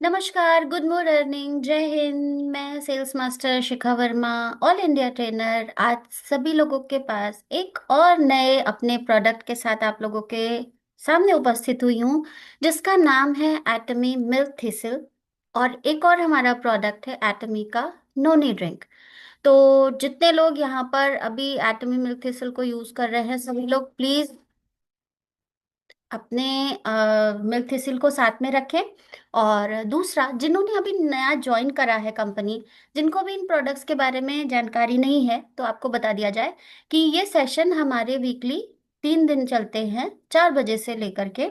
नमस्कार, good morning, जय हिंद। मैं सेल्स मास्टर शिखा वर्मा, ऑल इंडिया ट्रेनर, आज सभी लोगों के पास एक और नए अपने प्रोडक्ट के साथ आप लोगों के सामने उपस्थित हुई हूँ, जिसका नाम है एटमी मिल्क थिसिल। और एक और हमारा प्रोडक्ट है एटमी का नोनी ड्रिंक। तो जितने लोग यहाँ पर अभी एटमी मिल्क थिसिल को यूज कर रहे हैं, सभी लोग प्लीज अपने मिल्क थिसिल को साथ में रखें। और दूसरा, जिन्होंने अभी नया ज्वाइन करा है कंपनी, जिनको भी इन प्रोडक्ट्स के बारे में जानकारी नहीं है, तो आपको बता दिया जाए कि ये सेशन हमारे वीकली 3 दिन चलते हैं, 4 बजे से लेकर के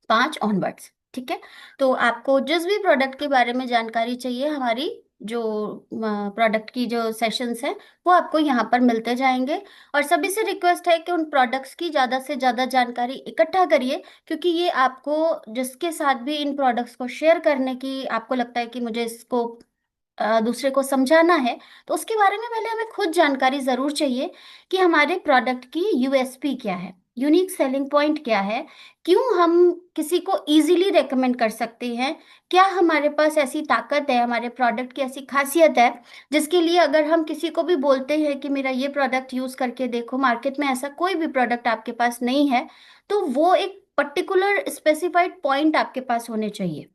5 ऑनवर्ड्स। ठीक है। तो आपको जिस भी प्रोडक्ट के बारे में जानकारी चाहिए, हमारी जो प्रोडक्ट की जो सेशंस हैं, वो आपको यहाँ पर मिलते जाएंगे। और सभी से रिक्वेस्ट है कि उन प्रोडक्ट्स की ज़्यादा से ज़्यादा जानकारी इकट्ठा करिए, क्योंकि ये आपको जिसके साथ भी इन प्रोडक्ट्स को शेयर करने की आपको लगता है कि मुझे इसको दूसरे को समझाना है, तो उसके बारे में पहले हमें खुद जानकारी जरूर चाहिए कि हमारे प्रोडक्ट की यूएसपी क्या है, यूनिक सेलिंग पॉइंट क्या है, क्यों हम किसी को इजीली रेकमेंड कर सकते हैं, क्या हमारे पास ऐसी ताकत है, हमारे प्रोडक्ट की ऐसी खासियत है जिसके लिए अगर हम किसी को भी बोलते हैं कि मेरा ये प्रोडक्ट यूज करके देखो, मार्केट में ऐसा कोई भी प्रोडक्ट आपके पास नहीं है, तो वो एक पर्टिकुलर स्पेसिफाइड पॉइंट आपके पास होने चाहिए।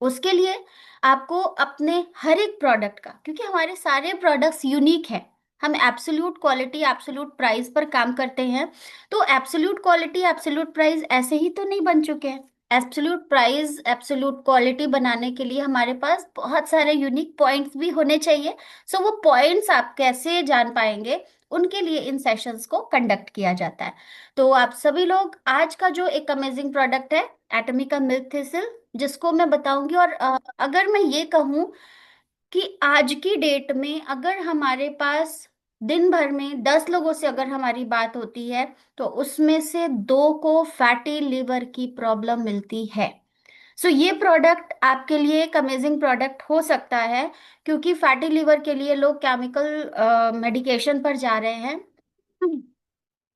उसके लिए आपको अपने हर एक प्रोडक्ट का, क्योंकि हमारे सारे प्रोडक्ट्स यूनिक हैं, हम एब्सोल्यूट क्वालिटी एब्सोल्यूट प्राइस पर काम करते हैं। तो एब्सोल्यूट क्वालिटी एब्सोल्यूट प्राइस ऐसे ही तो नहीं बन चुके हैं। एब्सोल्यूट प्राइस एब्सोल्यूट क्वालिटी बनाने के लिए हमारे पास बहुत सारे यूनिक पॉइंट्स भी होने चाहिए। सो वो पॉइंट्स आप कैसे जान पाएंगे, उनके लिए इन सेशंस को कंडक्ट किया जाता है। तो आप सभी लोग, आज का जो एक अमेजिंग प्रोडक्ट है एटमी का मिल्क थिसिल, जिसको मैं बताऊंगी। और अगर मैं ये कहूँ कि आज की डेट में अगर हमारे पास दिन भर में 10 लोगों से अगर हमारी बात होती है, तो उसमें से 2 को फैटी लिवर की प्रॉब्लम मिलती है। सो ये प्रोडक्ट आपके लिए एक अमेजिंग प्रोडक्ट हो सकता है, क्योंकि फैटी लिवर के लिए लोग केमिकल मेडिकेशन पर जा रहे हैं,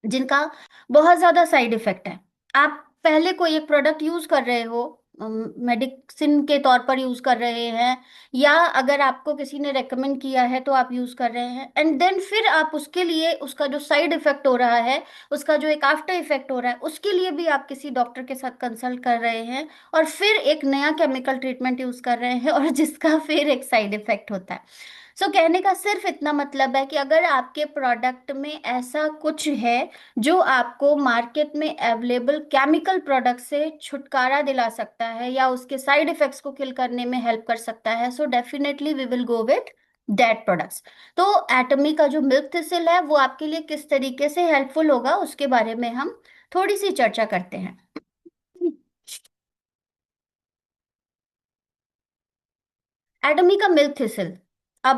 जिनका बहुत ज्यादा साइड इफेक्ट है। आप पहले कोई एक प्रोडक्ट यूज कर रहे हो, मेडिसिन के तौर पर यूज कर रहे हैं, या अगर आपको किसी ने रेकमेंड किया है तो आप यूज कर रहे हैं, एंड देन फिर आप उसके लिए उसका जो साइड इफेक्ट हो रहा है, उसका जो एक आफ्टर इफेक्ट हो रहा है, उसके लिए भी आप किसी डॉक्टर के साथ कंसल्ट कर रहे हैं, और फिर एक नया केमिकल ट्रीटमेंट यूज कर रहे हैं, और जिसका फिर एक साइड इफेक्ट होता है। सो कहने का सिर्फ इतना मतलब है कि अगर आपके प्रोडक्ट में ऐसा कुछ है जो आपको मार्केट में अवेलेबल केमिकल प्रोडक्ट से छुटकारा दिला सकता है, या उसके साइड इफेक्ट्स को किल करने में हेल्प कर सकता है, so definitely we will go with that products. तो एटमी का जो मिल्क थिसिल है, वो आपके लिए किस तरीके से हेल्पफुल होगा, उसके बारे में हम थोड़ी सी चर्चा करते हैं। एटमी का मिल्क थिसिल, अब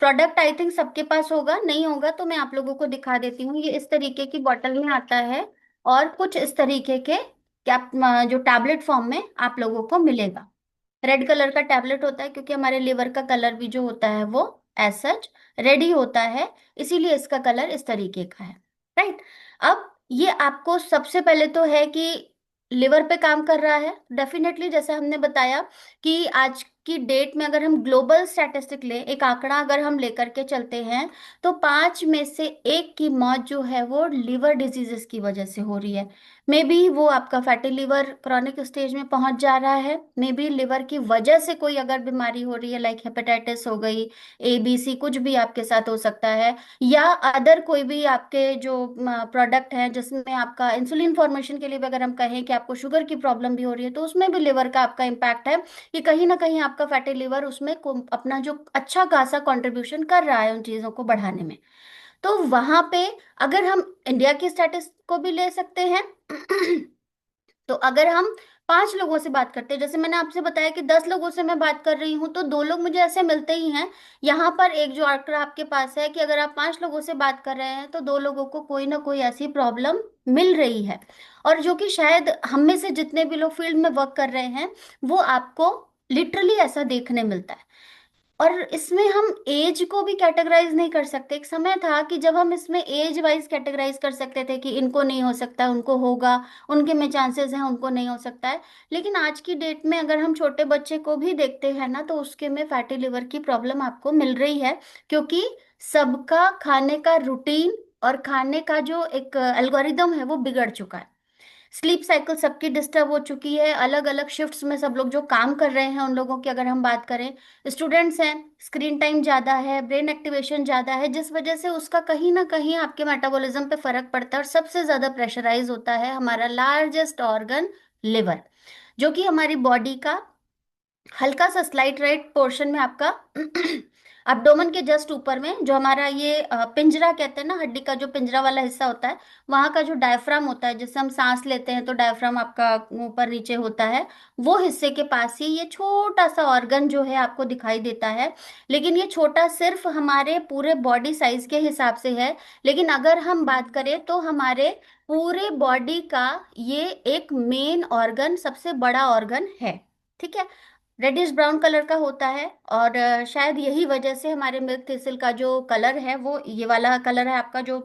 प्रोडक्ट आई थिंक सबके पास होगा, नहीं होगा तो मैं आप लोगों को दिखा देती हूँ। ये इस तरीके की बॉटल में आता है, और कुछ इस तरीके के कैप जो टैबलेट फॉर्म में आप लोगों को मिलेगा। रेड कलर का टैबलेट होता है, क्योंकि हमारे लिवर का कलर भी जो होता है वो एज सच रेड ही होता है, इसीलिए इसका कलर इस तरीके का है। राइट। अब ये आपको सबसे पहले तो है कि लिवर पे काम कर रहा है डेफिनेटली, जैसे हमने बताया कि आज की डेट में अगर हम ग्लोबल स्टैटिस्टिक ले, एक आंकड़ा अगर हम लेकर के चलते हैं, तो 5 में से 1 की मौत जो है वो लिवर डिजीजेस की वजह से हो रही है। मे बी वो आपका फैटी लिवर क्रॉनिक स्टेज में पहुंच जा रहा है, मे बी लिवर की वजह से कोई अगर बीमारी हो रही है, लाइक हेपेटाइटिस हो गई, ABC, कुछ भी आपके साथ हो सकता है, या अदर कोई भी आपके जो प्रोडक्ट हैं जिसमें आपका इंसुलिन फॉर्मेशन के लिए भी अगर हम कहें कि आपको शुगर की प्रॉब्लम भी हो रही है, तो उसमें भी लिवर का आपका इम्पैक्ट है, कि कहीं ना कहीं आपका फैटी लिवर उसमें अपना जो अच्छा खासा कंट्रीब्यूशन कर रहा है उन चीज़ों को बढ़ाने में। तो वहां पे अगर हम इंडिया की स्टेटस को भी ले सकते हैं, तो अगर हम 5 लोगों से बात करते हैं, जैसे मैंने आपसे बताया कि 10 लोगों से मैं बात कर रही हूँ, तो 2 लोग मुझे ऐसे मिलते ही हैं। यहाँ पर एक जो आंकड़ा आपके पास है कि अगर आप 5 लोगों से बात कर रहे हैं, तो 2 लोगों को कोई ना कोई ऐसी प्रॉब्लम मिल रही है, और जो कि शायद हम में से जितने भी लोग फील्ड में वर्क कर रहे हैं, वो आपको लिटरली ऐसा देखने मिलता है। और इसमें हम एज को भी कैटेगराइज नहीं कर सकते। एक समय था कि जब हम इसमें एज वाइज कैटेगराइज कर सकते थे कि इनको नहीं हो सकता, उनको होगा, उनके में चांसेस हैं, उनको नहीं हो सकता है। लेकिन आज की डेट में अगर हम छोटे बच्चे को भी देखते हैं ना, तो उसके में फैटी लिवर की प्रॉब्लम आपको मिल रही है, क्योंकि सबका खाने का रूटीन और खाने का जो एक एल्गोरिदम है वो बिगड़ चुका है। स्लीप साइकिल सबकी डिस्टर्ब हो चुकी है, अलग अलग शिफ्ट्स में सब लोग जो काम कर रहे हैं उन लोगों की अगर हम बात करें, स्टूडेंट्स हैं, स्क्रीन टाइम ज़्यादा है, ब्रेन एक्टिवेशन ज़्यादा है, जिस वजह से उसका कहीं ना कहीं आपके मेटाबॉलिज्म पे फर्क पड़ता है। और सबसे ज़्यादा प्रेशराइज होता है हमारा लार्जेस्ट ऑर्गन, लिवर, जो कि हमारी बॉडी का हल्का सा स्लाइट राइट पोर्शन में आपका abdomen के जस्ट ऊपर में, जो हमारा ये पिंजरा कहते हैं ना, हड्डी का जो पिंजरा वाला हिस्सा होता है, वहां का जो डायफ्राम होता है, जिससे हम सांस लेते हैं तो डायफ्राम आपका ऊपर नीचे होता है, वो हिस्से के पास ही ये छोटा सा ऑर्गन जो है आपको दिखाई देता है। लेकिन ये छोटा सिर्फ हमारे पूरे बॉडी साइज के हिसाब से है, लेकिन अगर हम बात करें तो हमारे पूरे बॉडी का ये एक मेन ऑर्गन, सबसे बड़ा ऑर्गन है। ठीक है, रेडिश ब्राउन कलर का होता है। और शायद यही वजह से हमारे मिल्क थिसिल का जो कलर है वो ये वाला कलर है आपका, जो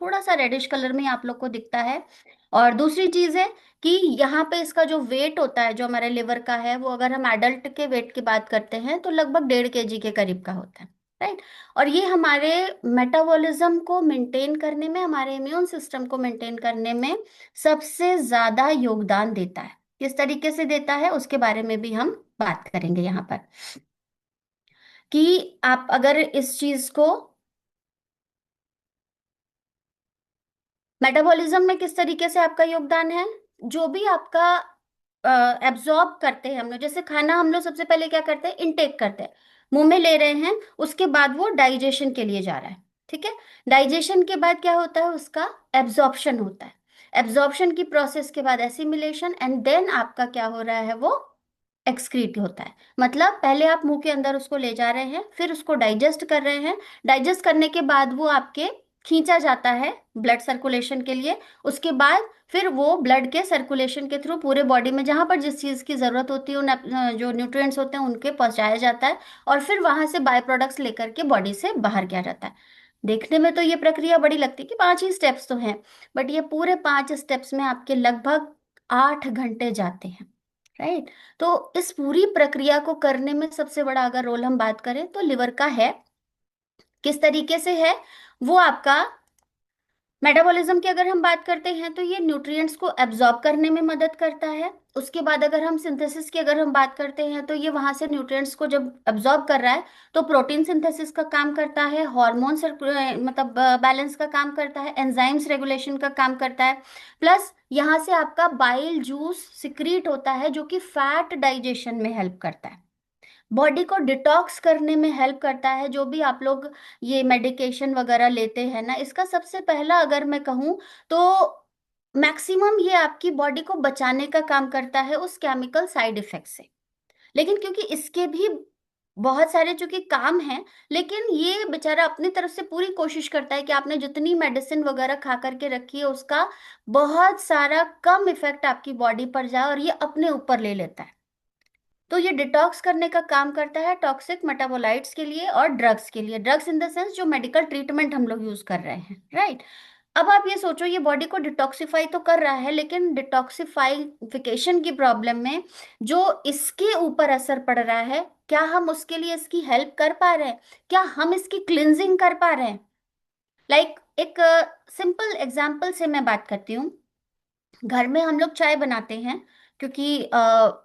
थोड़ा सा रेडिश कलर में आप लोग को दिखता है। और दूसरी चीज है कि यहाँ पे इसका जो वेट होता है जो हमारे लिवर का है, वो अगर हम एडल्ट के वेट की बात करते हैं तो लगभग 1.5 kg के करीब का होता है। राइट। और ये हमारे मेटाबॉलिज्म को मेंटेन करने में, हमारे इम्यून सिस्टम को मेंटेन करने में सबसे ज्यादा योगदान देता है। किस तरीके से देता है उसके बारे में भी हम बात करेंगे यहाँ पर, कि आप अगर इस चीज को, मेटाबॉलिज्म में किस तरीके से आपका योगदान है, जो भी आपका एब्जॉर्ब करते हैं हम लोग, जैसे खाना हम लोग सबसे पहले क्या करते हैं, इनटेक करते हैं, मुंह में ले रहे हैं, उसके बाद वो डाइजेशन के लिए जा रहा है। ठीक है, डाइजेशन के बाद क्या होता है, उसका एब्जॉर्प्शन होता है। एब्जॉर्प्शन की प्रोसेस के बाद एसिमिलेशन, एंड देन आपका क्या हो रहा है, वो एक्सक्रीट होता है। मतलब पहले आप मुंह के अंदर उसको ले जा रहे हैं, फिर उसको डाइजेस्ट कर रहे हैं, डाइजेस्ट करने के बाद वो आपके खींचा जाता है ब्लड सर्कुलेशन के लिए। उसके बाद फिर वो ब्लड के सर्कुलेशन के थ्रू पूरे बॉडी में जहां पर जिस चीज की जरूरत होती है, उन जो न्यूट्रिएंट्स होते हैं उनके पहुंचाया जाता है, और फिर वहां से बाय प्रोडक्ट्स लेकर के बॉडी से बाहर किया जाता है। देखने में तो ये प्रक्रिया बड़ी लगती है कि 5 ही स्टेप्स तो हैं, बट ये पूरे 5 स्टेप्स में आपके लगभग 8 घंटे जाते हैं। राइट। तो इस पूरी प्रक्रिया को करने में सबसे बड़ा अगर रोल हम बात करें तो लिवर का है। किस तरीके से है वो आपका, मेटाबॉलिज्म की अगर हम बात करते हैं तो ये न्यूट्रिएंट्स को एब्जॉर्ब करने में मदद करता है। उसके बाद अगर हम सिंथेसिस की अगर हम बात करते हैं तो ये वहां से न्यूट्रिएंट्स को जब एब्जॉर्ब कर रहा है तो प्रोटीन सिंथेसिस का काम करता है, हार्मोन मतलब बैलेंस का काम करता है, एंजाइम्स रेगुलेशन का काम करता है। प्लस यहाँ से आपका बाइल जूस सिक्रीट होता है जो कि फैट डाइजेशन में हेल्प करता है, बॉडी को डिटॉक्स करने में हेल्प करता है। जो भी आप लोग ये मेडिकेशन वगैरह लेते हैं ना, इसका सबसे पहला अगर मैं कहूँ तो मैक्सिमम ये आपकी बॉडी को बचाने का काम करता है उस केमिकल साइड इफेक्ट से। लेकिन क्योंकि इसके भी बहुत सारे चूंकि काम हैं, लेकिन ये बेचारा अपनी तरफ से पूरी कोशिश करता है कि आपने जितनी मेडिसिन वगैरह खा करके रखी है उसका बहुत सारा कम इफेक्ट आपकी बॉडी पर जाए, और ये अपने ऊपर ले लेता है। तो ये डिटॉक्स करने का काम करता है टॉक्सिक मेटाबोलाइट्स के लिए और ड्रग्स के लिए, ड्रग्स इन द सेंस जो मेडिकल ट्रीटमेंट हम लोग यूज कर रहे हैं। राइट। अब आप ये सोचो, ये बॉडी को डिटॉक्सिफाई तो कर रहा है, लेकिन डिटॉक्सिफाइफिकेशन की प्रॉब्लम में जो इसके ऊपर असर पड़ रहा है, क्या हम उसके लिए इसकी हेल्प कर पा रहे हैं, क्या हम इसकी क्लिनजिंग कर पा रहे हैं। एक सिंपल एग्जाम्पल से मैं बात करती हूँ। घर में हम लोग चाय बनाते हैं, क्योंकि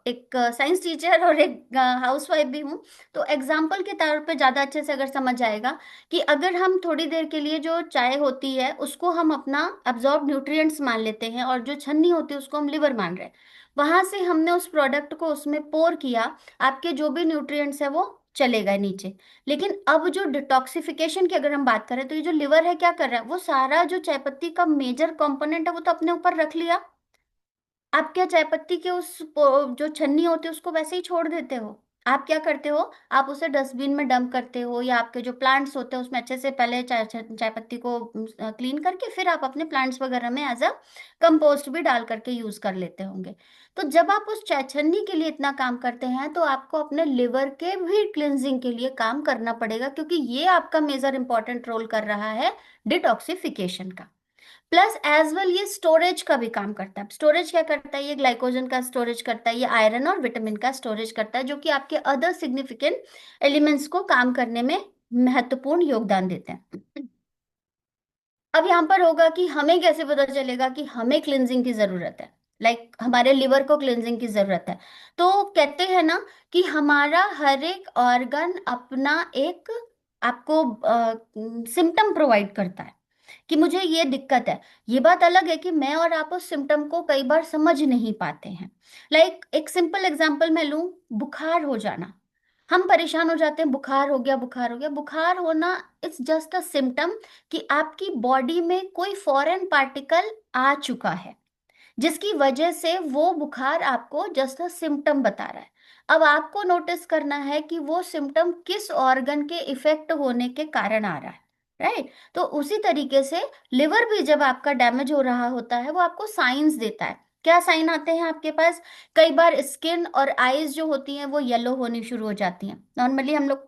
एक साइंस टीचर और एक हाउस वाइफ भी हूँ, तो एग्जाम्पल के तौर पे ज़्यादा अच्छे से अगर समझ आएगा कि अगर हम थोड़ी देर के लिए जो चाय होती है उसको हम अपना अब्जॉर्ब न्यूट्रिएंट्स मान लेते हैं, और जो छन्नी होती है उसको हम लिवर मान रहे हैं, वहां से हमने उस प्रोडक्ट को उसमें पोर किया, आपके जो भी न्यूट्रिएंट्स है वो चले गए नीचे। लेकिन अब जो डिटॉक्सिफिकेशन की अगर हम बात करें तो ये जो लिवर है क्या कर रहा है, वो सारा जो चाय पत्ती का मेजर कंपोनेंट है वो तो अपने ऊपर रख लिया। आप क्या चाय पत्ती के जो छन्नी होती है उसको वैसे ही छोड़ देते हो? आप क्या करते हो, आप उसे डस्टबिन में डंप करते हो, या आपके जो प्लांट्स होते हैं उसमें अच्छे से पहले चाय चाय पत्ती को क्लीन करके फिर आप अपने प्लांट्स वगैरह में एज अ कंपोस्ट भी डाल करके यूज कर लेते होंगे। तो जब आप उस चाय छन्नी के लिए इतना काम करते हैं तो आपको अपने लिवर के भी क्लिनजिंग के लिए काम करना पड़ेगा, क्योंकि ये आपका मेजर इंपॉर्टेंट रोल कर रहा है डिटॉक्सिफिकेशन का। प्लस एज वेल ये स्टोरेज का भी काम करता है। स्टोरेज क्या करता है, ये ग्लाइकोजन का स्टोरेज करता है, ये आयरन और विटामिन का स्टोरेज करता है, जो कि आपके अदर सिग्निफिकेंट एलिमेंट्स को काम करने में महत्वपूर्ण योगदान देते हैं। अब यहाँ पर होगा कि हमें कैसे पता चलेगा कि हमें क्लिनजिंग की जरूरत है, हमारे लिवर को क्लिनजिंग की जरूरत है। तो कहते हैं ना कि हमारा हर एक ऑर्गन अपना एक आपको सिम्टम प्रोवाइड करता है कि मुझे ये दिक्कत है। ये बात अलग है कि मैं और आप उस सिम्टम को कई बार समझ नहीं पाते हैं। एक सिंपल एग्जांपल मैं लूं, बुखार हो जाना। हम परेशान हो जाते हैं, बुखार हो गया, बुखार हो गया। बुखार होना इट्स जस्ट अ सिम्टम कि आपकी बॉडी में कोई फॉरेन पार्टिकल आ चुका है, जिसकी वजह से वो बुखार आपको जस्ट अ सिम्टम बता रहा है। अब आपको नोटिस करना है कि वो सिम्टम किस ऑर्गन के इफेक्ट होने के कारण आ रहा है। राइट। तो उसी तरीके से लिवर भी जब आपका डैमेज हो रहा होता है वो आपको साइंस देता है। क्या साइन आते हैं आपके पास, कई बार स्किन और आईज जो होती हैं वो येलो होनी शुरू हो जाती हैं। नॉर्मली हम लोग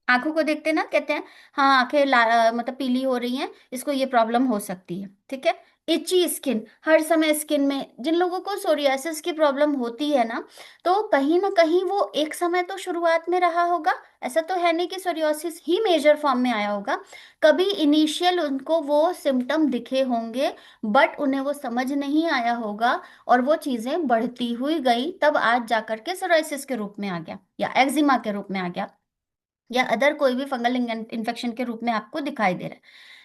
आंखों को देखते हैं ना, कहते हैं हाँ आंखें मतलब पीली हो रही हैं, इसको ये प्रॉब्लम हो सकती है। ठीक है। इची स्किन, हर समय स्किन में जिन लोगों को सोरियासिस की प्रॉब्लम होती है ना, तो कहीं ना कहीं वो एक समय तो शुरुआत में रहा होगा। ऐसा तो है नहीं कि सोरियासिस ही मेजर फॉर्म में आया होगा। कभी इनिशियल उनको वो सिम्टम दिखे होंगे, बट उन्हें वो समझ नहीं आया होगा, और वो चीजें बढ़ती हुई गई, तब आज जाकर के सोरियासिस के रूप में आ गया या एक्जिमा के रूप में आ गया, या अदर कोई भी फंगल इन्फेक्शन के रूप में आपको दिखाई दे रहा है।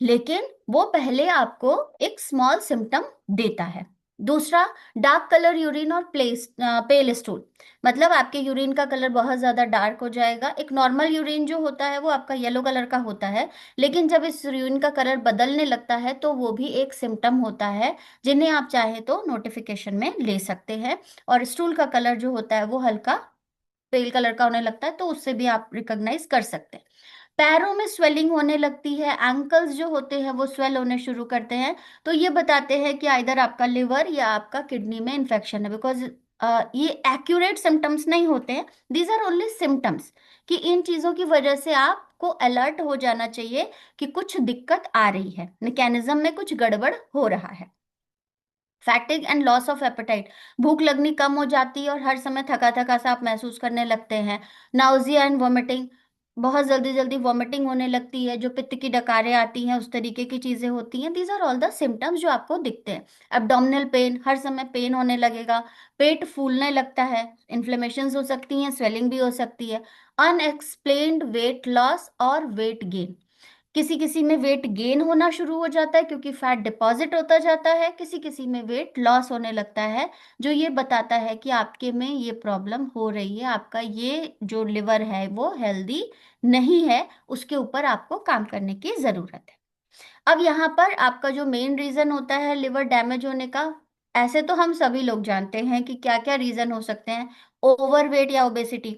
लेकिन वो पहले आपको एक स्मॉल सिम्टम देता है। दूसरा, डार्क कलर यूरिन और प्लेस पेल स्टूल। मतलब आपके यूरिन का कलर बहुत ज्यादा डार्क हो जाएगा। एक नॉर्मल यूरिन जो होता है वो आपका येलो कलर का होता है, लेकिन जब इस यूरिन का कलर बदलने लगता है तो वो भी एक सिम्टम होता है, जिन्हें आप चाहे तो नोटिफिकेशन में ले सकते हैं। और स्टूल का कलर जो होता है वो हल्का पेल कलर का होने लगता है, तो उससे भी आप रिकॉग्नाइज कर सकते हैं। पैरों में स्वेलिंग होने लगती है, एंकल्स जो होते हैं वो स्वेल होने शुरू करते हैं, तो ये बताते हैं कि इधर आपका लिवर या आपका किडनी में इन्फेक्शन है। बिकॉज ये एक्यूरेट सिम्टम्स नहीं होते हैं, दीज आर ओनली सिम्टम्स, कि इन चीजों की वजह से आपको अलर्ट हो जाना चाहिए कि कुछ दिक्कत आ रही है, मैकेनिज्म में कुछ गड़बड़ हो रहा है। Fatigue and loss of appetite, भूख लगनी कम हो जाती है और हर समय थका थका सा आप महसूस करने लगते हैं। नाउजिया एंड वॉमिटिंग, बहुत जल्दी जल्दी वॉमिटिंग होने लगती है, जो पित्त की डकारें आती हैं उस तरीके की चीजें होती हैं। These are all the symptoms जो आपको दिखते हैं। एब्डोमिनल पेन, हर समय पेन होने लगेगा। पेट फूलने लगता है, इन्फ्लेमेशन हो सकती हैं, स्वेलिंग भी हो सकती है। अनएक्सप्लेन्ड वेट लॉस और वेट गेन, किसी किसी में वेट गेन होना शुरू हो जाता है क्योंकि फैट डिपॉजिट होता जाता है, किसी किसी में वेट लॉस होने लगता है, जो ये बताता है कि आपके में ये प्रॉब्लम हो रही है, आपका ये जो लिवर है वो हेल्दी नहीं है, उसके ऊपर आपको काम करने की जरूरत है। अब यहाँ पर आपका जो मेन रीजन होता है लिवर डैमेज होने का, ऐसे तो हम सभी लोग जानते हैं कि क्या क्या रीजन हो सकते हैं। ओवरवेट या ओबेसिटी।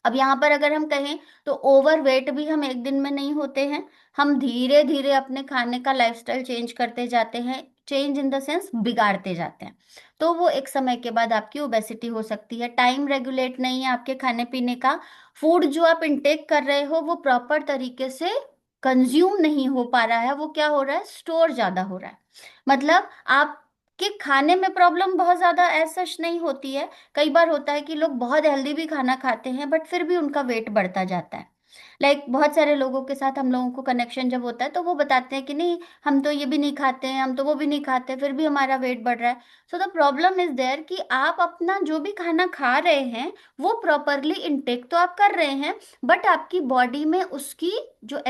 अब यहाँ पर अगर हम कहें तो ओवरवेट भी हम एक दिन में नहीं होते हैं, हम धीरे धीरे अपने खाने का लाइफस्टाइल चेंज करते जाते हैं, चेंज इन द सेंस बिगाड़ते जाते हैं। तो वो एक समय के बाद आपकी ओबेसिटी हो सकती है। टाइम रेगुलेट नहीं है आपके खाने पीने का, फूड जो आप इंटेक कर रहे हो वो प्रॉपर तरीके से कंज्यूम नहीं हो पा रहा है, वो क्या हो रहा है, स्टोर ज्यादा हो रहा है। मतलब आप के खाने में प्रॉब्लम बहुत ज्यादा ऐसा सच नहीं होती है। कई बार होता है कि लोग बहुत हेल्दी भी खाना खाते हैं बट फिर भी उनका वेट बढ़ता जाता है। बहुत सारे लोगों के साथ हम लोगों को कनेक्शन जब होता है तो वो बताते हैं कि नहीं, हम तो ये भी नहीं खाते हैं, हम तो वो भी नहीं खाते, फिर भी हमारा वेट बढ़ रहा है। So the problem is there कि आप अपना जो भी खाना खा रहे हैं वो प्रॉपरली इनटेक तो आप कर रहे हैं, बट आपकी बॉडी में उसकी जो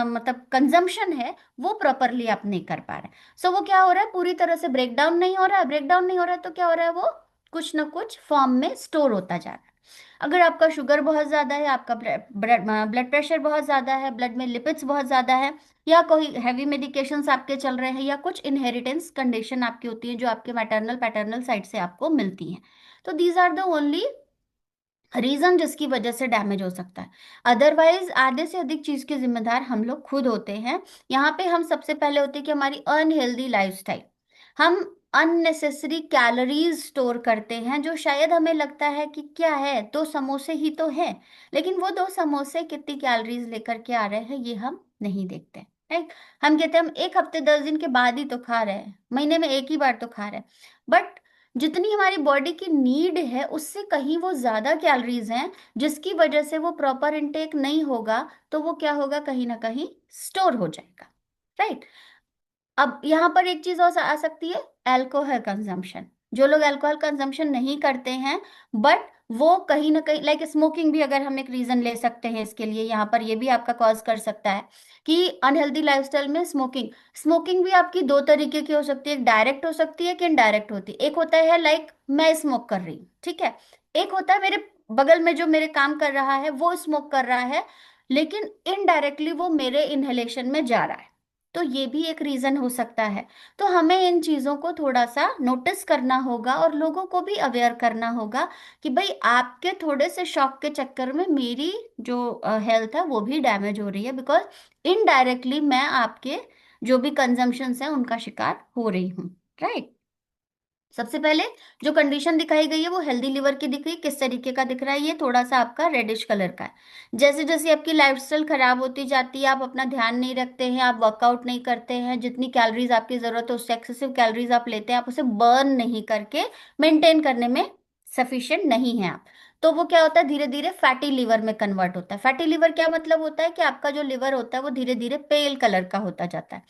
मतलब कंजम्पशन है वो प्रॉपरली आप नहीं कर पा रहे। सो वो क्या हो रहा है, पूरी तरह से ब्रेक डाउन नहीं हो रहा है। ब्रेक डाउन नहीं हो रहा है तो क्या हो रहा है, वो कुछ ना कुछ फॉर्म में स्टोर होता जा रहा है। अगर आपका शुगर बहुत ज्यादा है, आपका ब्लड प्रेशर बहुत ज्यादा है, ब्लड में लिपिड्स बहुत ज्यादा है, या कोई हैवी मेडिकेशंस आपके चल रहे हैं, या कुछ इनहेरिटेंस कंडीशन आपकी होती है जो आपके मैटरनल पैटर्नल साइड से आपको मिलती हैं, तो these are the only reason जिसकी वजह से डैमेज हो सकता है। अदरवाइज आधे से अधिक चीज के जिम्मेदार हम लोग खुद होते हैं। यहाँ पे हम सबसे पहले होते हैं कि हमारी अनहेल्दी लाइफस्टाइल। हम अननेसेसरी कैलोरीज स्टोर करते हैं, जो शायद हमें लगता है कि क्या है, दो समोसे ही तो है, लेकिन वो दो समोसे कितनी कैलोरीज लेकर के आ रहे हैं ये हम नहीं देखते। राइट। हम कहते हैं हम एक हफ्ते 10 दिन के बाद ही तो खा रहे हैं, महीने में एक ही बार तो खा रहे हैं, बट जितनी हमारी बॉडी की नीड है उससे कहीं वो ज्यादा कैलोरीज हैं, जिसकी वजह से वो प्रॉपर इनटेक नहीं होगा, तो वो क्या होगा, कहीं ना कहीं स्टोर हो जाएगा। राइट। अब यहाँ पर एक चीज और आ सकती है, अल्कोहल कंजम्पशन। जो लोग अल्कोहल कंजम्पशन नहीं करते हैं, बट वो कहीं ना कहीं, लाइक स्मोकिंग भी अगर हम एक रीजन ले सकते हैं इसके लिए, यहाँ पर ये भी आपका कॉज कर सकता है कि अनहेल्दी लाइफस्टाइल में स्मोकिंग। स्मोकिंग भी आपकी दो तरीके की हो सकती है, एक डायरेक्ट हो सकती है कि इनडायरेक्ट होती है। एक होता है लाइक मैं स्मोक कर रही हूँ, ठीक है। एक होता है मेरे बगल में जो मेरे काम कर रहा है वो स्मोक कर रहा है, लेकिन इनडायरेक्टली वो मेरे इनहेलेशन में जा रहा है। तो ये भी एक रीजन हो सकता है। तो हमें इन चीजों को थोड़ा सा नोटिस करना होगा और लोगों को भी अवेयर करना होगा कि भाई आपके थोड़े से शौक के चक्कर में मेरी जो हेल्थ है वो भी डैमेज हो रही है, बिकॉज इनडायरेक्टली मैं आपके जो भी कंजम्पशंस हैं उनका शिकार हो रही हूँ। राइट। सबसे पहले जो कंडीशन दिखाई गई है वो हेल्दी लिवर की दिख रही है। किस तरीके का दिख रहा है, ये थोड़ा सा आपका रेडिश कलर का है। जैसे जैसे आपकी लाइफस्टाइल खराब होती जाती है, आप अपना ध्यान नहीं रखते हैं, आप वर्कआउट नहीं करते हैं, जितनी कैलोरीज आपकी जरूरत है उससे एक्सेसिव कैलोरीज आप लेते हैं, आप उसे बर्न नहीं करके मेंटेन करने में सफिशिएंट नहीं है आप, तो वो क्या होता है, धीरे धीरे फैटी लिवर में कन्वर्ट होता है। फैटी लिवर क्या मतलब होता है कि आपका जो लिवर होता है वो धीरे धीरे पेल कलर का होता जाता है।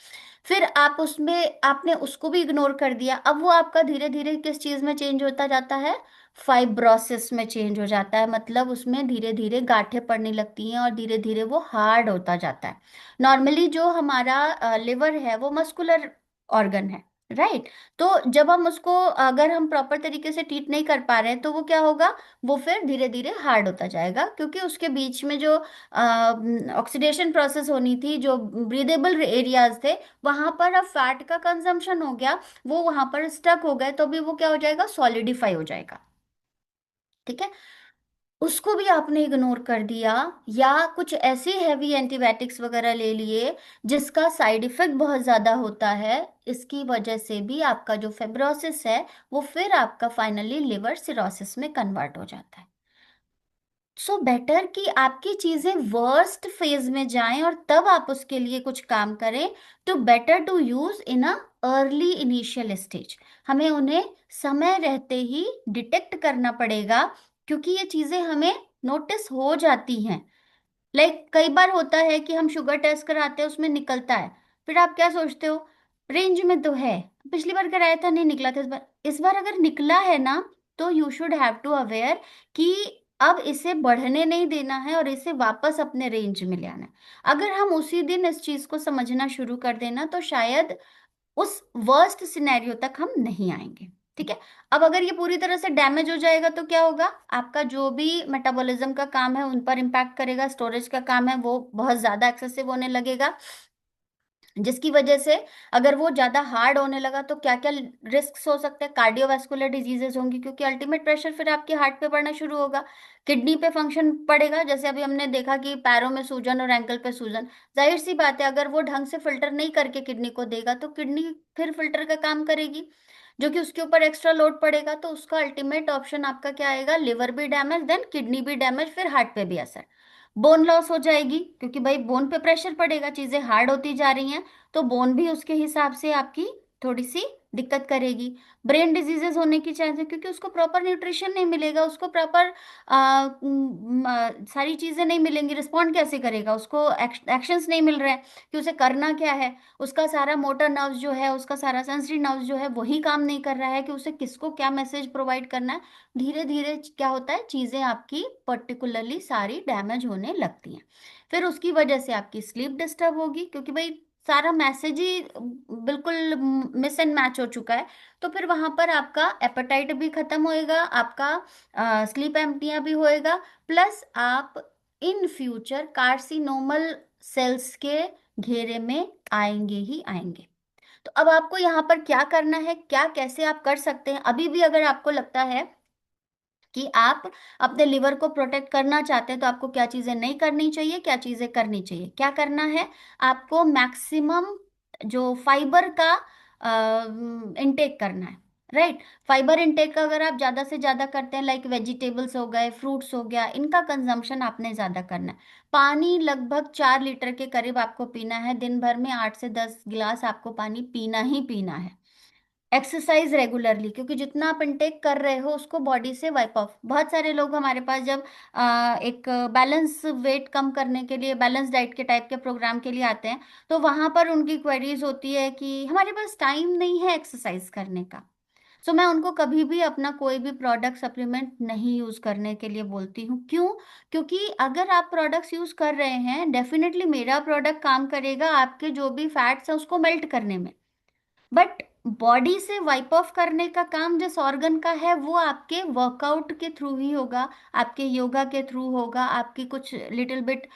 फिर आप उसमें आपने उसको भी इग्नोर कर दिया, अब वो आपका धीरे धीरे किस चीज में चेंज होता जाता है, फाइब्रोसिस में चेंज हो जाता है। मतलब उसमें धीरे धीरे गांठें पड़ने लगती हैं और धीरे धीरे वो हार्ड होता जाता है। नॉर्मली जो हमारा लिवर है वो मस्कुलर ऑर्गन है। राइट। तो जब हम उसको, अगर हम प्रॉपर तरीके से ट्रीट नहीं कर पा रहे हैं तो वो क्या होगा, वो फिर धीरे धीरे हार्ड होता जाएगा, क्योंकि उसके बीच में जो ऑक्सीडेशन प्रोसेस होनी थी, जो ब्रीदेबल एरियाज थे, वहां पर अब फैट का कंजम्पशन हो गया, वो वहां पर स्टक हो गए, तो भी वो क्या हो जाएगा, सॉलिडिफाई हो जाएगा। ठीक है। उसको भी आपने इग्नोर कर दिया, या कुछ ऐसे हैवी एंटीबायोटिक्स वगैरह ले लिए जिसका साइड इफेक्ट बहुत ज्यादा होता है, इसकी वजह से भी आपका जो फेब्रोसिस है वो फिर आपका फाइनली लिवर सिरोसिस में कन्वर्ट हो जाता है। सो बेटर कि आपकी चीजें वर्स्ट फेज में जाएं और तब आप उसके लिए कुछ काम करें, तो better to use in a early initial stage. हमें उन्हें समय रहते ही डिटेक्ट करना पड़ेगा, क्योंकि ये चीजें हमें नोटिस हो जाती हैं। कई बार होता है कि हम शुगर टेस्ट कराते हैं उसमें निकलता है, फिर आप क्या सोचते हो, रेंज में तो है, पिछली बार कराया था नहीं निकला था, इस बार अगर निकला है ना, तो you should have to aware कि अब इसे बढ़ने नहीं देना है और इसे वापस अपने रेंज में ले आना है। अगर हम उसी दिन इस चीज को समझना शुरू कर देना तो शायद उस वर्स्ट सिनेरियो तक हम नहीं आएंगे। ठीक है। अब अगर ये पूरी तरह से डैमेज हो जाएगा तो क्या होगा, आपका जो भी मेटाबॉलिज्म का काम है उन पर इम्पैक्ट करेगा, स्टोरेज का काम है वो बहुत ज्यादा एक्सेसिव होने लगेगा, जिसकी वजह से अगर वो ज्यादा हार्ड होने लगा तो क्या क्या रिस्क हो सकते हैं, कार्डियोवास्कुलर डिजीजेस होंगी, क्योंकि अल्टीमेट प्रेशर फिर आपके हार्ट पे पड़ना शुरू होगा, किडनी पे फंक्शन पड़ेगा, जैसे अभी हमने देखा कि पैरों में सूजन और एंकल पे सूजन। जाहिर सी बात है अगर वो ढंग से फिल्टर नहीं करके किडनी को देगा तो किडनी फिर फिल्टर का काम करेगी, जो कि उसके ऊपर एक्स्ट्रा लोड पड़ेगा, तो उसका अल्टीमेट ऑप्शन आपका क्या आएगा, लिवर भी डैमेज, देन किडनी भी डैमेज, फिर हार्ट पे भी असर, बोन लॉस हो जाएगी, क्योंकि भाई बोन पे प्रेशर पड़ेगा, चीजें हार्ड होती जा रही हैं, तो बोन भी उसके हिसाब से आपकी थोड़ी सी दिक्कत करेगी। ब्रेन डिजीजेस होने की चांस है, क्योंकि उसको प्रॉपर न्यूट्रिशन नहीं मिलेगा, उसको प्रॉपर सारी चीजें नहीं मिलेंगी, रिस्पॉन्ड कैसे करेगा, उसको एक्शंस नहीं मिल रहे हैं कि उसे करना क्या है, उसका सारा मोटर नर्व्स जो है, उसका सारा सेंसरी नर्व्स जो है वही काम नहीं कर रहा है कि उसे किसको क्या मैसेज प्रोवाइड करना है। धीरे धीरे क्या होता है, चीजें आपकी पर्टिकुलरली सारी डैमेज होने लगती हैं। फिर उसकी वजह से आपकी स्लीप डिस्टर्ब होगी, क्योंकि भाई सारा मैसेज ही बिल्कुल मिस एंड मैच हो चुका है। तो फिर वहां पर आपका एपेटाइट भी खत्म होएगा, आपका स्लीप एम्पनिया भी होएगा, प्लस आप इन फ्यूचर कार्सिनोमल सेल्स के घेरे में आएंगे ही आएंगे। तो अब आपको यहाँ पर क्या करना है, क्या कैसे आप कर सकते हैं, अभी भी अगर आपको लगता है कि आप अपने लिवर को प्रोटेक्ट करना चाहते हैं तो आपको क्या चीजें नहीं करनी चाहिए, क्या चीजें करनी चाहिए। क्या करना है, आपको मैक्सिमम जो फाइबर का इनटेक करना है। राइट। फाइबर इनटेक का अगर आप ज्यादा से ज्यादा करते हैं, लाइक वेजिटेबल्स हो गए, फ्रूट्स हो गया, इनका कंजम्पशन आपने ज्यादा करना है। पानी लगभग 4 लीटर के करीब आपको पीना है दिन भर में, 8 से 10 गिलास आपको पानी पीना ही पीना है। एक्सरसाइज रेगुलरली, क्योंकि जितना आप इंटेक कर रहे हो उसको बॉडी से वाइप ऑफ। बहुत सारे लोग हमारे पास जब एक बैलेंस वेट कम करने के लिए, बैलेंस डाइट के टाइप के प्रोग्राम के लिए आते हैं, तो वहां पर उनकी क्वेरीज होती है कि हमारे पास टाइम नहीं है एक्सरसाइज करने का। सो मैं उनको कभी भी अपना कोई भी प्रोडक्ट सप्लीमेंट नहीं यूज करने के लिए बोलती हूँ। क्यों? क्योंकि अगर आप प्रोडक्ट्स यूज कर रहे हैं, डेफिनेटली मेरा प्रोडक्ट काम करेगा आपके जो भी फैट्स हैं उसको मेल्ट करने में, बट बॉडी से वाइप ऑफ करने का काम जिस ऑर्गन का है वो आपके वर्कआउट के थ्रू ही होगा, आपके योगा के थ्रू होगा, आपकी कुछ लिटिल बिट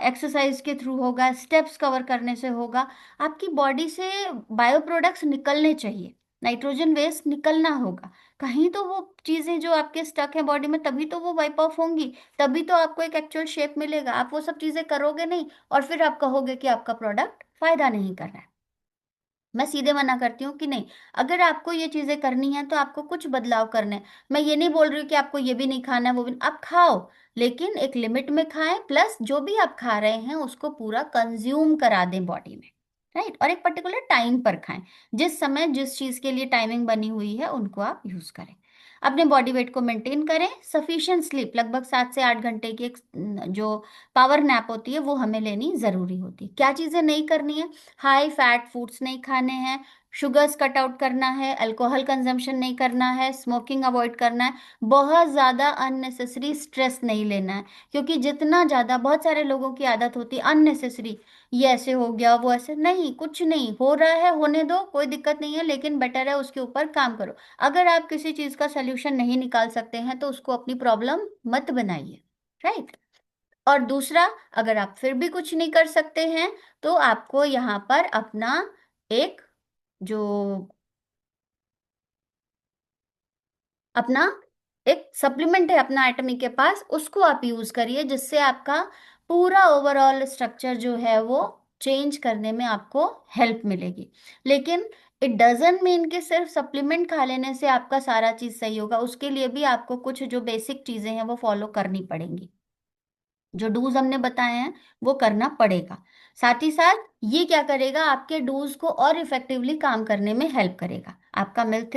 एक्सरसाइज के थ्रू होगा, स्टेप्स कवर करने से होगा। आपकी बॉडी से बायो प्रोडक्ट्स निकलने चाहिए, नाइट्रोजन वेस्ट निकलना होगा कहीं, तो वो चीजें जो आपके स्टक है बॉडी में तभी तो वो वाइप ऑफ होंगी, तभी तो आपको एक एक्चुअल शेप मिलेगा। आप वो सब चीजें करोगे नहीं और फिर आप कहोगे कि आपका प्रोडक्ट फायदा नहीं कर रहा है। मैं सीधे मना करती हूँ कि नहीं, अगर आपको ये चीजें करनी है तो आपको कुछ बदलाव करने हैं। मैं ये नहीं बोल रही हूँ कि आपको ये भी नहीं खाना है वो भी, आप खाओ, लेकिन एक लिमिट में खाएं, प्लस जो भी आप खा रहे हैं उसको पूरा कंज्यूम करा दें बॉडी में। राइट। और एक पर्टिकुलर टाइम पर खाएं, जिस समय जिस चीज के लिए टाइमिंग बनी हुई है उनको आप यूज करें। अपने बॉडी वेट को मेंटेन करें, सफिशिएंट स्लीप, लगभग 7 से 8 घंटे की एक जो पावर नैप होती है वो हमें लेनी जरूरी होती है। क्या चीजें नहीं करनी है, हाई फैट फूड्स नहीं खाने हैं, शुगर्स कट आउट करना है, अल्कोहल कंजम्पशन नहीं करना है, स्मोकिंग अवॉइड करना है, बहुत ज़्यादा अननेसेसरी स्ट्रेस नहीं लेना है। क्योंकि जितना ज़्यादा, बहुत सारे लोगों की आदत होती है अननेसेसरी, ये ऐसे हो गया वो ऐसे, नहीं, कुछ नहीं हो रहा है होने दो, कोई दिक्कत नहीं है, लेकिन बेटर है उसके ऊपर काम करो। अगर आप किसी चीज़ का सोल्यूशन नहीं निकाल सकते हैं तो उसको अपनी प्रॉब्लम मत बनाइए। राइट। और दूसरा, अगर आप फिर भी कुछ नहीं कर सकते हैं तो आपको यहाँ पर अपना एक जो अपना एक सप्लीमेंट है अपना एटमी के पास, उसको आप यूज करिए, जिससे आपका पूरा ओवरऑल स्ट्रक्चर जो है वो चेंज करने में आपको हेल्प मिलेगी। लेकिन इट डजंट मीन कि सिर्फ सप्लीमेंट खा लेने से आपका सारा चीज सही होगा, उसके लिए भी आपको कुछ जो बेसिक चीजें हैं वो फॉलो करनी पड़ेंगी। जो डूज हमने बताए हैं वो करना पड़ेगा। साथ ही साथ ये क्या करेगा, आपके डूज को और इफेक्टिवली काम करने में हेल्प करेगा। आपका मिल्क,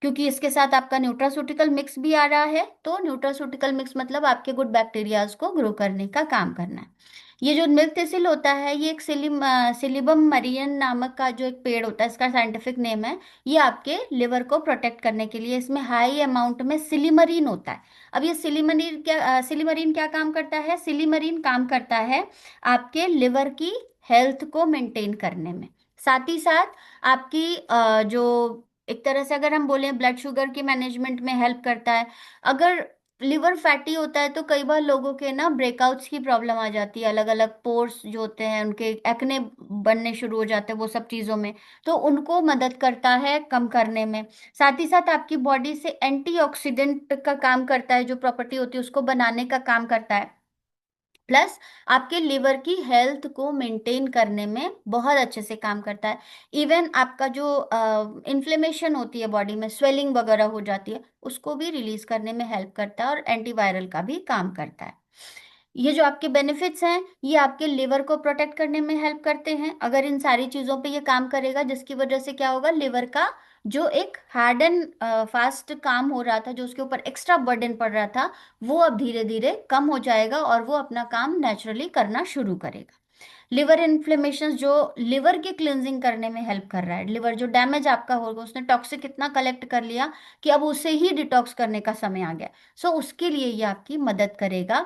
क्योंकि इसके साथ आपका न्यूट्रास्यूटिकल मिक्स भी आ रहा है, तो न्यूट्रास्यूटिकल मिक्स मतलब आपके गुड बैक्टीरियाज को ग्रो करने का काम करना है। ये जो मिल्क थिसिल होता है, ये एक सिलिबम मरियन नामक का जो एक पेड़ होता है, इसका साइंटिफिक नेम है। ये आपके लिवर को प्रोटेक्ट करने के लिए, इसमें हाई अमाउंट में सिलिमरीन होता है। अब ये सिलिमरीन क्या काम करता है, सिलिमरीन काम करता है आपके लिवर की हेल्थ को मेंटेन करने में। साथ ही साथ आपकी जो एक तरह से अगर हम बोलें ब्लड शुगर की मैनेजमेंट में हेल्प करता है। अगर लिवर फैटी होता है तो कई बार लोगों के ना ब्रेकआउट्स की प्रॉब्लम आ जाती है, अलग अलग पोर्स जो होते हैं उनके एक्ने बनने शुरू हो जाते हैं वो सब चीज़ों में, तो उनको मदद करता है कम करने में। साथ ही साथ आपकी बॉडी से एंटीऑक्सीडेंट का काम करता है, जो प्रॉपर्टी होती है उसको बनाने का काम करता है। प्लस आपके लिवर की हेल्थ को मेंटेन करने में बहुत अच्छे से काम करता है। इवन आपका जो इन्फ्लेमेशन होती है बॉडी में, स्वेलिंग वगैरह हो जाती है, उसको भी रिलीज करने में हेल्प करता है और एंटीवायरल का भी काम करता है। ये जो आपके बेनिफिट्स हैं ये आपके लिवर को प्रोटेक्ट करने में हेल्प करते हैं। अगर इन सारी चीज़ों पे ये काम करेगा, जिसकी वजह से क्या होगा, लिवर का जो एक हार्ड एंड फास्ट काम हो रहा था, जो उसके ऊपर एक्स्ट्रा बर्डन पड़ रहा था, वो अब धीरे धीरे कम हो जाएगा और वो अपना काम नेचुरली करना शुरू करेगा। लिवर इन्फ्लेमेशन जो लिवर की क्लिनजिंग करने में हेल्प कर रहा है, लिवर जो डैमेज आपका होगा, उसने टॉक्सिक इतना कलेक्ट कर लिया कि अब उसे ही डिटॉक्स करने का समय आ गया। सो उसके लिए ये आपकी मदद करेगा।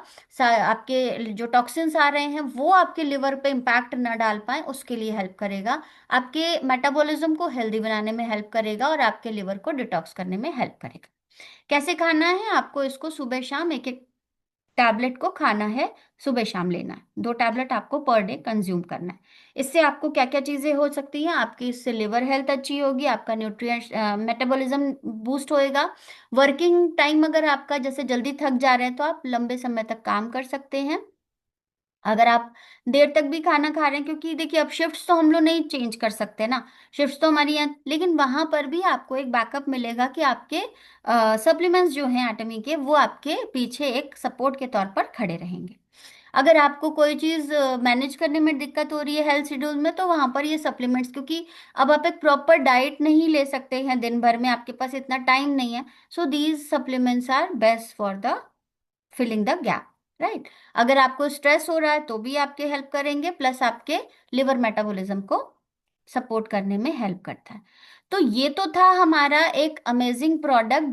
आपके जो टॉक्सिन्स आ रहे हैं वो आपके लिवर पे इम्पैक्ट न डाल पाए, उसके लिए हेल्प करेगा। आपके मेटाबॉलिज्म को हेल्दी बनाने में हेल्प करेगा और आपके लिवर को डिटॉक्स करने में हेल्प करेगा। कैसे खाना है आपको, इसको सुबह शाम एक एक टैबलेट को खाना है, सुबह शाम लेना है, 2 टैबलेट आपको पर डे कंज्यूम करना है। इससे आपको क्या क्या चीजें हो सकती हैं, आपकी इससे लिवर हेल्थ अच्छी होगी, आपका न्यूट्रिएंट मेटाबॉलिज्म बूस्ट होएगा। वर्किंग टाइम अगर आपका जैसे जल्दी थक जा रहे हैं तो आप लंबे समय तक काम कर सकते हैं। अगर आप देर तक भी खाना खा रहे हैं, क्योंकि देखिए अब शिफ्ट्स तो हम लोग नहीं चेंज कर सकते ना, शिफ्ट्स तो हमारी हैं, लेकिन वहां पर भी आपको एक बैकअप मिलेगा कि आपके सप्लीमेंट्स जो हैं एटमी के, वो आपके पीछे एक सपोर्ट के तौर पर खड़े रहेंगे। अगर आपको कोई चीज मैनेज करने में दिक्कत हो रही है हेल्थ शेड्यूल में, तो वहां पर ये सप्लीमेंट्स, क्योंकि अब आप एक प्रॉपर डाइट नहीं ले सकते हैं दिन भर में, आपके पास इतना टाइम नहीं है, so these supplements are best for the filling the gap, right. अगर आपको स्ट्रेस हो रहा है तो भी आपके हेल्प करेंगे, प्लस आपके लिवर मेटाबॉलिज्म को सपोर्ट करने में हेल्प करता है। तो ये तो था हमारा एक अमेजिंग प्रोडक्ट।